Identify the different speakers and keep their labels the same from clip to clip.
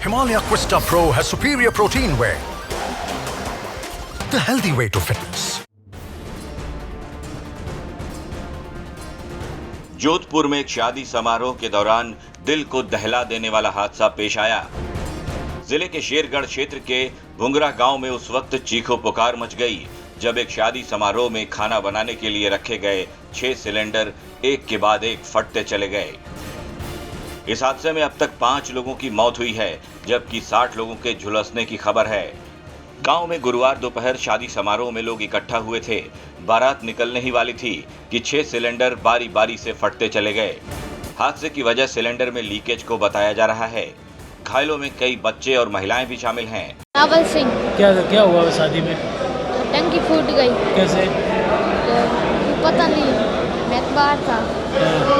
Speaker 1: Himalaya Quista Pro has superior protein whey. The healthy way to fitness.
Speaker 2: Jodhpur में एक शादी समारोह के दौरान दिल को दहला देने वाला हादसा पेश आया। जिले के शेरगढ़ क्षेत्र के भुंगरा गांव में उस वक्त चीखो पुकार मच गई जब एक शादी समारोह में खाना बनाने के लिए रखे गए 6 सिलेंडर एक के बाद एक फटते चले गए। इस हादसे में अब तक 5 लोगों की मौत हुई है, जबकि 60 लोगों के झुलसने की खबर है। गांव में गुरुवार दोपहर शादी समारोह में लोग इकट्ठा हुए थे। बारात निकलने ही वाली थी कि 6 सिलेंडर बारी बारी से फटते चले गए। हादसे की वजह सिलेंडर में लीकेज को बताया जा रहा है। घायलों में कई बच्चे और महिलाएं भी शामिल हैं।
Speaker 3: नावल सिंह।
Speaker 4: क्या हुआ शादी में?
Speaker 3: टंकी फूट गई। कैसे? पता नहीं, मैं तो बाहर था।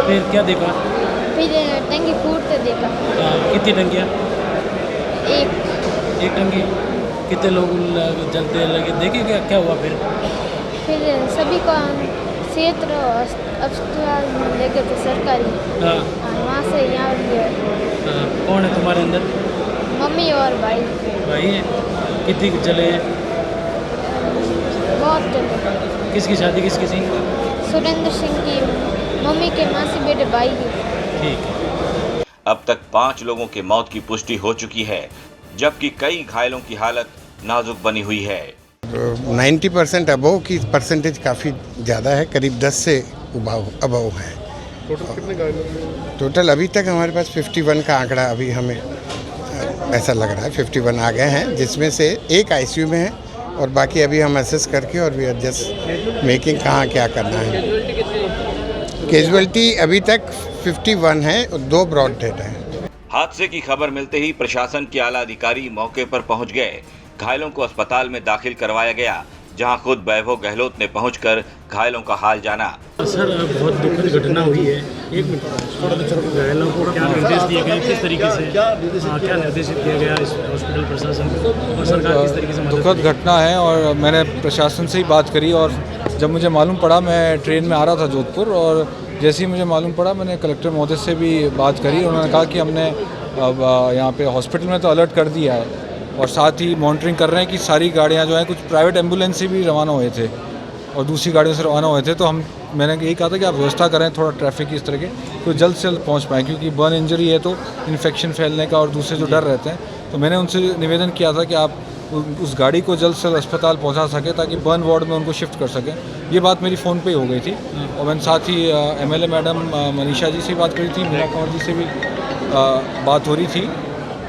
Speaker 4: फिर क्या देखा?
Speaker 3: फिर टंकी फूटते देखा।
Speaker 4: कितनी टंकियाँ?
Speaker 3: एक
Speaker 4: टंकी। कितने लोग जलते लगे, देखे क्या हुआ?
Speaker 3: फिर सभी को क्षेत्र अस्पताल में ले गए थे सरकारी। वहाँ से यहाँ लिए।
Speaker 4: कौन है तुम्हारे अंदर?
Speaker 3: मम्मी और भाई
Speaker 4: है? कितनी जले?
Speaker 3: बहुत जले।
Speaker 4: किसकी शादी किसकी थी?
Speaker 3: सुरेंद्र सिंह की मम्मी के मासी बेटे भाई की।
Speaker 4: ठीक है।
Speaker 2: अब तक 5 लोगों के मौत की पुष्टि हो चुकी है, जबकि कई घायलों की हालत नाजुक बनी हुई है।
Speaker 5: 90% अबव की परसेंटेज काफ़ी ज़्यादा है, करीब 10 से अबव है।
Speaker 6: टोटल कितने घायल?
Speaker 5: टोटल अभी तक हमारे पास 51 का आंकड़ा अभी हमें ऐसा लग रहा है 51 आ गए हैं, जिसमें से एक आईसीयू में है और बाकी अभी हम असेस करके और वी आर जस्ट मेकिंग कहाँ क्या करना है। कैजुअलिटी अभी तक 51 है और 2 ब्रॉड डेड हैं।
Speaker 2: हादसे की खबर मिलते ही प्रशासन के आला अधिकारी मौके पर पहुंच गए। घायलों को अस्पताल में दाखिल करवाया गया, जहां खुद वैभव गहलोत ने पहुंचकर घायलों का हाल जाना।
Speaker 4: सर, बहुत दुखद घटना हुई है। एक मिनट, घायलों को क्या निर्देश दिए गए, किस तरीके से क्या निर्देशित किया गया इस हॉस्पिटल प्रशासन को और सरकार किस तरीके से?
Speaker 7: दुखद घटना है और मैंने प्रशासन से ही बात करी और जब मुझे मालूम पड़ा, मैं ट्रेन में आ रहा था जोधपुर, और जैसे ही मुझे मालूम पड़ा मैंने कलेक्टर महोदय से भी बात करी। उन्होंने कहा कि हमने अब यहाँ पे हॉस्पिटल में तो अलर्ट कर दिया है और साथ ही मॉनिटरिंग कर रहे हैं कि सारी गाड़ियाँ जो हैं, कुछ प्राइवेट एम्बुलेंस से भी रवाना हुए थे और दूसरी गाड़ियों से रवाना हुए थे, तो मैंने यही कहा था कि आप व्यवस्था करें थोड़ा ट्रैफिक की इस तरह के, तो जल्द से जल्द पहुँच पाएँ, क्योंकि बर्न इंजरी है तो इन्फेक्शन फैलने का और दूसरे जो डर रहते हैं। तो मैंने उनसे निवेदन किया था कि आप उस गाड़ी को जल्द से जल्द अस्पताल पहुंचा सके ताकि बर्न वार्ड में उनको शिफ्ट कर सकें। ये बात मेरी फ़ोन पे ही हो गई थी और मैंने साथ ही एमएलए मैडम मनीषा जी से बात करी थी, मीरा कंवर जी से भी बात हो रही थी।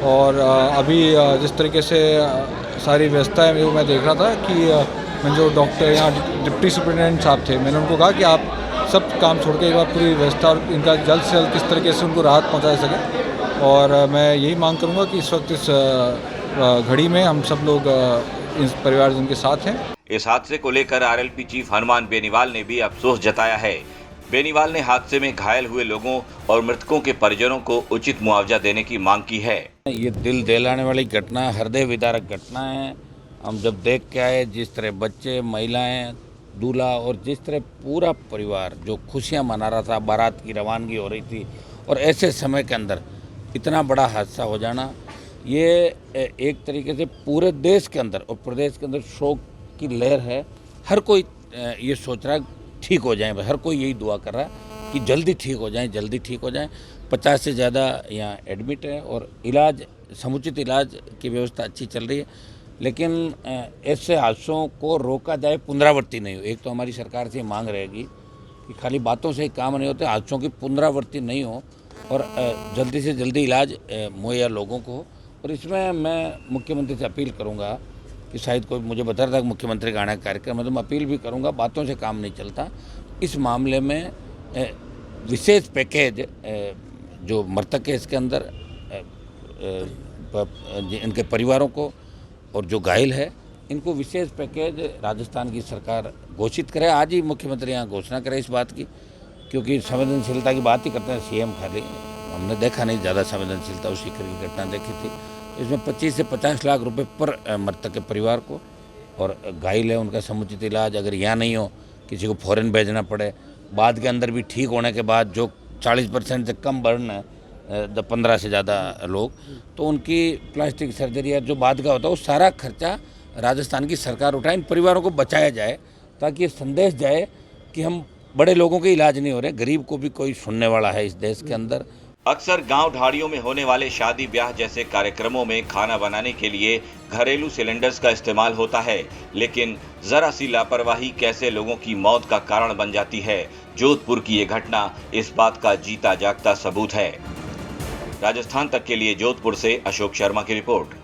Speaker 7: और अभी जिस तरीके से सारी व्यवस्था है वो मैं देख रहा था कि मैं जो डॉक्टर यहाँ डिप्टी सुपरिटेंडेंट साहब थे, मैंने उनको कहा कि आप सब काम छोड़ के एक बार पूरी व्यवस्था और इनका जल्द से जल्द किस तरीके से उनको राहत पहुँचा सकें। और मैं यही मांग करूँगा कि इस वक्त इस घड़ी में हम सब लोग इस परिवारजन के साथ हैं।
Speaker 2: इस हादसे को लेकर आरएलपी चीफ हनुमान बेनीवाल ने भी अफसोस जताया है। बेनीवाल ने हादसे में घायल हुए लोगों और मृतकों के परिजनों को उचित मुआवजा देने की मांग की है।
Speaker 8: ये दिल दहलाने वाली घटना, हृदय विदारक घटना है। हम जब देख के आए, जिस तरह बच्चे, महिलाएं, दूल्हा और जिस तरह पूरा परिवार जो खुशियां मना रहा था, बारात की रवानगी हो रही थी, और ऐसे समय के अंदर इतना बड़ा हादसा हो जाना, ये एक तरीके से पूरे देश के अंदर और प्रदेश के अंदर शोक की लहर है। हर कोई ये सोच रहा है ठीक हो जाए, हर कोई यही दुआ कर रहा है कि जल्दी ठीक हो जाएं, जल्दी ठीक हो जाएं। 50 से ज़्यादा यहाँ एडमिट है और इलाज, समुचित इलाज की व्यवस्था अच्छी चल रही है। लेकिन ऐसे हादसों को रोका जाए, पुनरावृत्ति नहीं हो। एक तो हमारी सरकार से मांग रहेगी कि खाली बातों से ही काम नहीं होते, हादसों की पुनरावृत्ति नहीं हो और जल्दी से जल्दी इलाज मुहैया लोगों को हो। और इसमें मैं मुख्यमंत्री से अपील करूंगा कि शायद कोई मुझे बता रहा था कि मुख्यमंत्री का आना कार्यक्रम है, तो मैं अपील भी करूंगा, बातों से काम नहीं चलता। इस मामले में विशेष पैकेज जो मृतक है इसके अंदर इनके परिवारों को और जो घायल है इनको विशेष पैकेज राजस्थान की सरकार घोषित करे। आज ही मुख्यमंत्री यहाँ घोषणा करे इस बात की, क्योंकि संवेदनशीलता की बात ही करते हैं सीएम, खाली हमने देखा नहीं ज़्यादा संवेदनशीलता उस शिखर की घटना देखी थी। इसमें 25 से 50 लाख रुपए पर मृतक के परिवार को, और घायल है उनका समुचित इलाज अगर यहाँ नहीं हो, किसी को फॉरेन भेजना पड़े, बाद के अंदर भी ठीक होने के बाद जो 40% से कम बर्न है 15 से ज़्यादा लोग, तो उनकी प्लास्टिक सर्जरी या जो बाद का होता है वो सारा खर्चा राजस्थान की सरकार उठाए, इन परिवारों को बचाया जाए, ताकि ये संदेश जाए कि हम बड़े लोगों के इलाज नहीं हो रहे, गरीब को भी कोई सुनने वाला है इस देश के अंदर।
Speaker 2: अक्सर गांव ढाड़ियों में होने वाले शादी ब्याह जैसे कार्यक्रमों में खाना बनाने के लिए घरेलू सिलेंडर्स का इस्तेमाल होता है, लेकिन जरा सी लापरवाही कैसे लोगों की मौत का कारण बन जाती है। जोधपुर की ये घटना इस बात का जीता जागता सबूत है। राजस्थान तक के लिए जोधपुर से अशोक शर्मा की रिपोर्ट।